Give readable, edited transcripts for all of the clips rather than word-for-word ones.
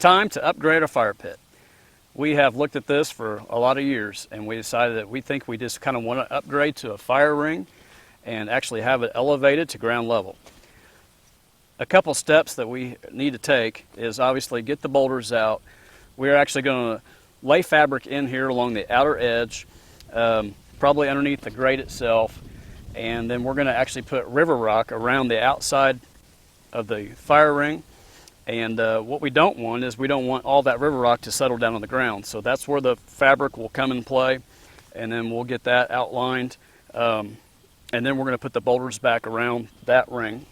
time to upgrade our fire pit. We have looked at this for a lot of years, and we decided that we think we just kind of want to upgrade to a fire ring and actually have it elevated to ground level. A couple steps that we need to take is obviously get the boulders out. We're actually going to lay fabric in here along the outer edge, probably underneath the grate itself, and then we're going to actually put river rock around the outside of the fire ring. And what we don't want is we don't want all that river rock to settle down on the ground. So that's where the fabric will come in play, and then we'll get that outlined. And then we're going to put the boulders back around that ring.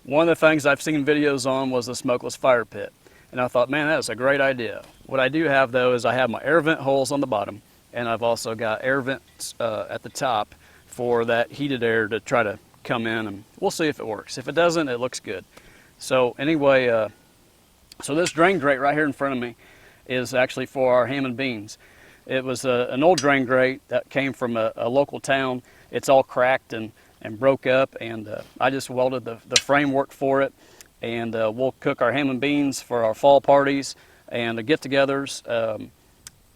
One of the things I've seen videos on was the smokeless fire pit. And I thought, man, that's a great idea. What I do have though is I have my air vent holes on the bottom, and I've also got air vents at the top for that heated air to try to come in, and we'll see if it works. If it doesn't, it looks good. So anyway, so this drain grate right here in front of me is actually for our ham and beans. It was an old drain grate that came from a local town. It's all cracked and broke up, and I just welded the framework for it, and we'll cook our ham and beans for our fall parties and the get-togethers.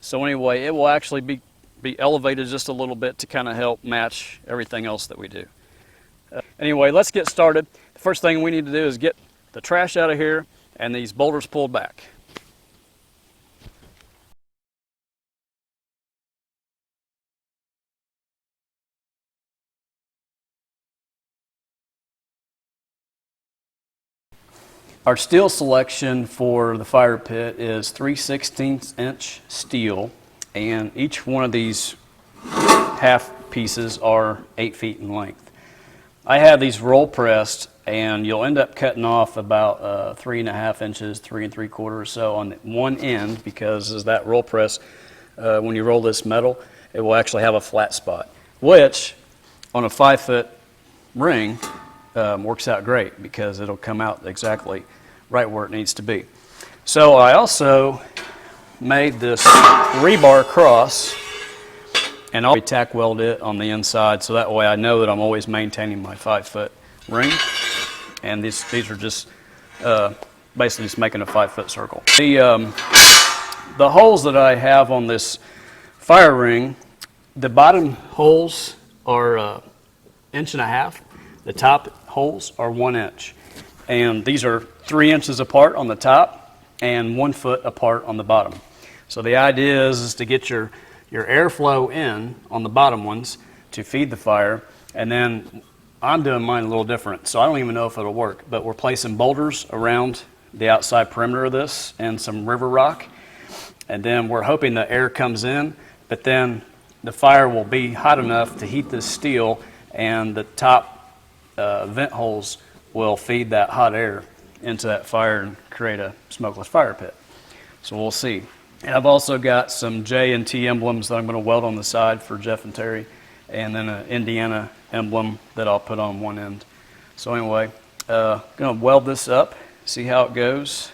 So anyway, it will actually be elevated just a little bit to kind of help match everything else that we do. Anyway, let's get started. The first thing we need to do is get the trash out of here and these boulders pulled back. Our steel selection for the fire pit is 3/16" steel, and each one of these half pieces are 8 feet in length. I have these roll pressed, and you'll end up cutting off about 3.5 inches, 3 3/4 or so on one end, because as that roll press, when you roll this metal, it will actually have a flat spot, which on a 5-foot ring works out great because it'll come out exactly right where it needs to be. So I also made this rebar cross, and I'll tack weld it on the inside, so that way I know that I'm always maintaining my 5-foot ring. And these are just basically just making a 5-foot circle. The holes that I have on this fire ring, the bottom holes are 1.5 inches. The top holes are 1 inch. And these are 3 inches apart on the top and 1 foot apart on the bottom. So the idea is to get your airflow in on the bottom ones to feed the fire, and then I'm doing mine a little different, so I don't even know if it'll work, but we're placing boulders around the outside perimeter of this and some river rock, and then we're hoping the air comes in, but then the fire will be hot enough to heat this steel, and the top vent holes will feed that hot air into that fire and create a smokeless fire pit. So we'll see. And I've also got some J and T emblems that I'm going to weld on the side for Jeff and Terry, and then an Indiana emblem that I'll put on one end. So anyway, going to weld this up, see how it goes.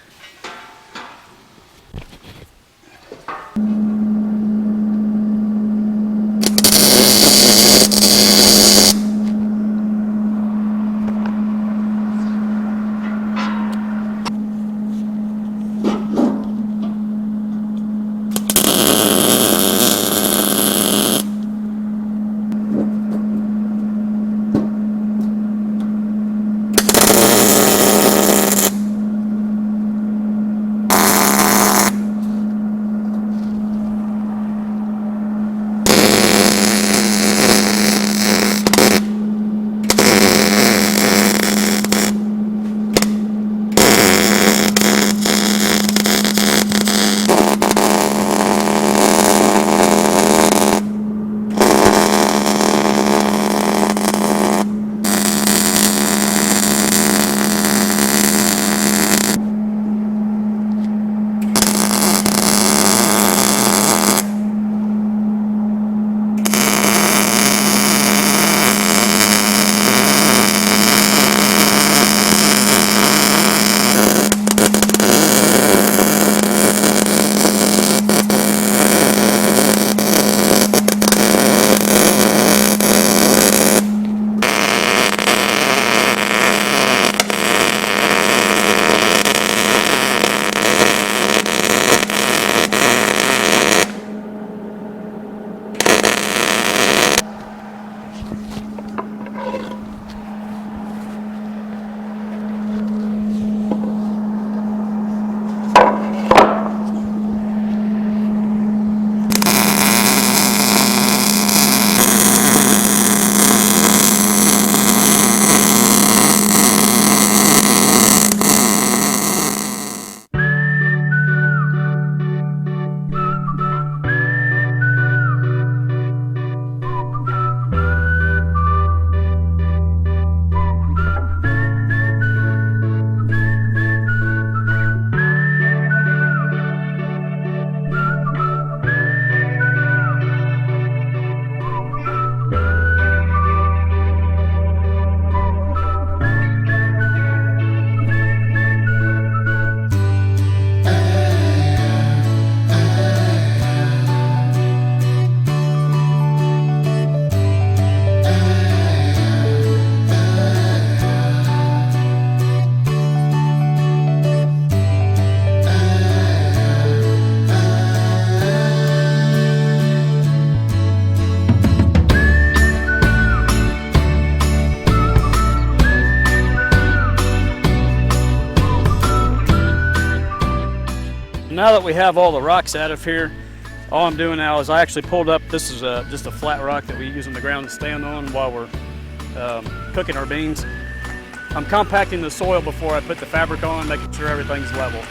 Now that we have all the rocks out of here, all I'm doing now is I actually pulled up, this is just a flat rock that we use on the ground to stand on while we're cooking our beans. I'm compacting the soil before I put the fabric on, making sure everything's level.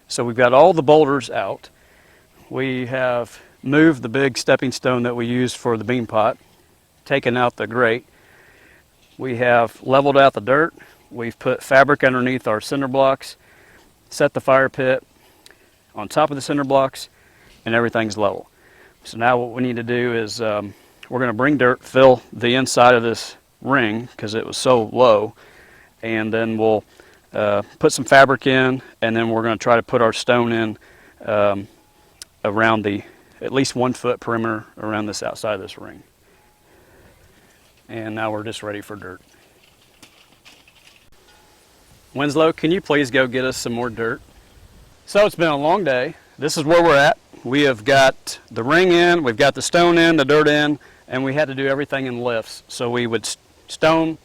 So we've got all the boulders out. We have moved the big stepping stone that we used for the bean pot, taken out the grate. We have leveled out the dirt. We've put fabric underneath our cinder blocks, set the fire pit on top of the cinder blocks, and everything's level. So now what we need to do is we're going to bring dirt, fill the inside of this ring because it was so low, and then we'll put some fabric in, and then we're going to try to put our stone in around the at least 1 foot perimeter around this outside of this ring. And now we're just ready for dirt. Winslow, can you please go get us some more dirt? So it's been a long day. This is where we're at. We have got the ring in, we've got the stone in, the dirt in, and we had to do everything in lifts. So we would stone,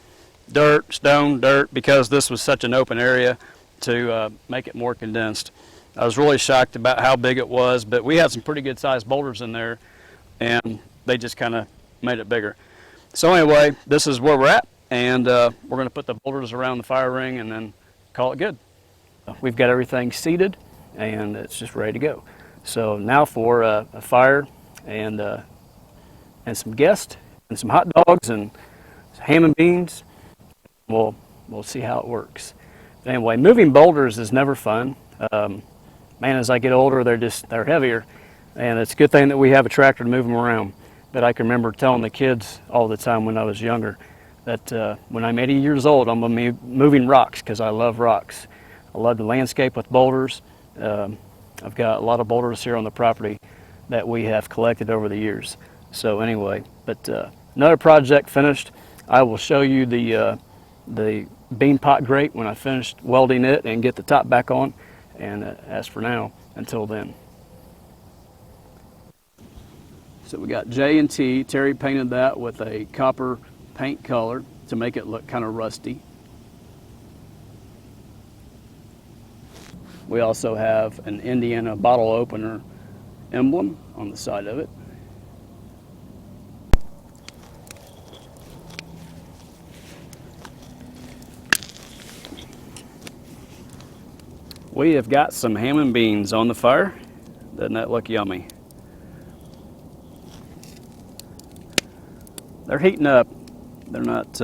dirt, because this was such an open area to make it more condensed. I was really shocked about how big it was, but we had some pretty good sized boulders in there, and they just kind of made it bigger. So anyway, this is where we're at, and we're going to put the boulders around the fire ring and then call it good. We've got everything seated, and it's just ready to go. So now for a fire and some guests and some hot dogs and ham and beans. we'll see how it works. But anyway, moving boulders is never fun. Man, as I get older, they're heavier, and it's a good thing that we have a tractor to move them around. But I can remember telling the kids all the time when I was younger that when I'm 80 years old, I'm going to be moving rocks because I love rocks. I love the landscape with boulders. I've got a lot of boulders here on the property that we have collected over the years. So anyway, but another project finished. I will show you the bean pot grate when I finished welding it and get the top back on. And as for now, until then. So we got J and T. Terry painted that with a copper paint color to make it look kind of rusty. We also have an Indiana bottle opener emblem on the side of it. We have got some ham and beans on the fire. Doesn't that look yummy? They're heating up. They're not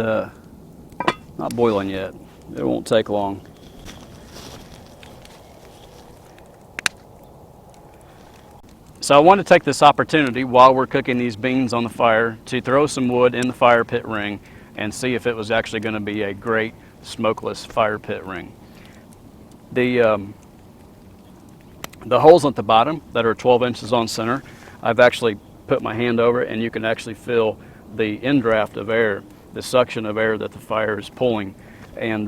boiling yet. It won't take long. So I want to take this opportunity while we're cooking these beans on the fire to throw some wood in the fire pit ring and see if it was actually going to be a great smokeless fire pit ring. The holes at the bottom that are 12 inches on center, I've actually put my hand over it and you can actually feel the indraft of air, the suction of air that the fire is pulling. And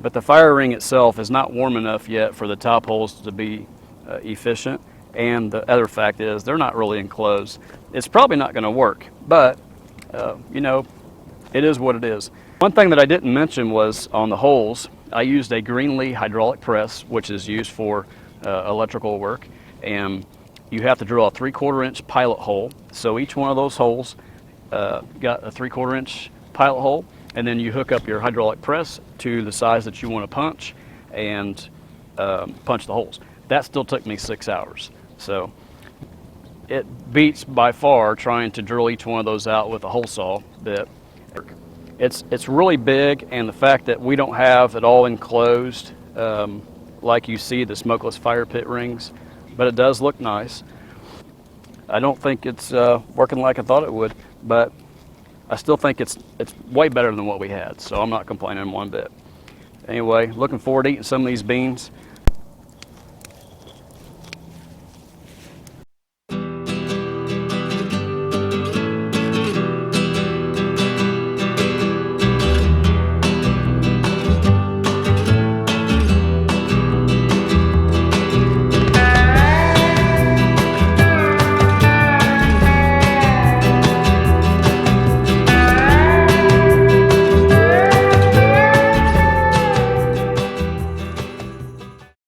but the fire ring itself is not warm enough yet for the top holes to be efficient. And the other fact is they're not really enclosed. It's probably not going to work, but you know, it is what it is. One thing that I didn't mention was on the holes, I used a Greenlee hydraulic press, which is used for electrical work, and you have to drill a 3/4 inch pilot hole. So each one of those holes got a 3/4 inch pilot hole, and then you hook up your hydraulic press to the size that you want to punch and punch the holes. That still took me 6 hours. So it beats by far trying to drill each one of those out with a hole saw bit. It's really big, and the fact that we don't have it all enclosed like you see the smokeless fire pit rings, but it does look nice. I don't think it's working like I thought it would, but I still think it's way better than what we had, so I'm not complaining one bit. Anyway, looking forward to eating some of these beans.